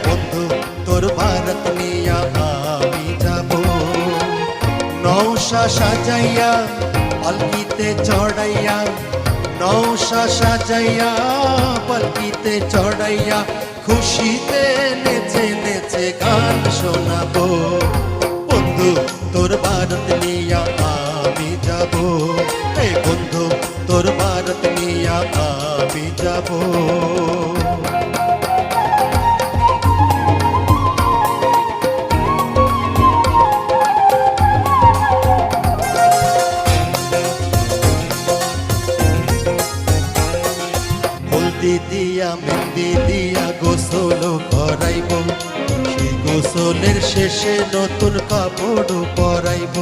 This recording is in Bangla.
বন্ধু তোর ভারত নিয়া আমি যাব। নৌশা সাজাইয়া পালকিতে চড়াইয়া, নৌশা সাজাইয়া পালকিতে চড়াইয়া, খুশিতে নেচে নেচে গান শোনাবো। বন্ধু তোর ভারত নিয়া আমি যাব। বন্ধু তোর ভারত নিয়া আমি যাব। হলদি দিয়া মেহেন্দি দিয়া গোসল করাইব, সেই গোসলের শেষে নতুন কাপড় পরাইব।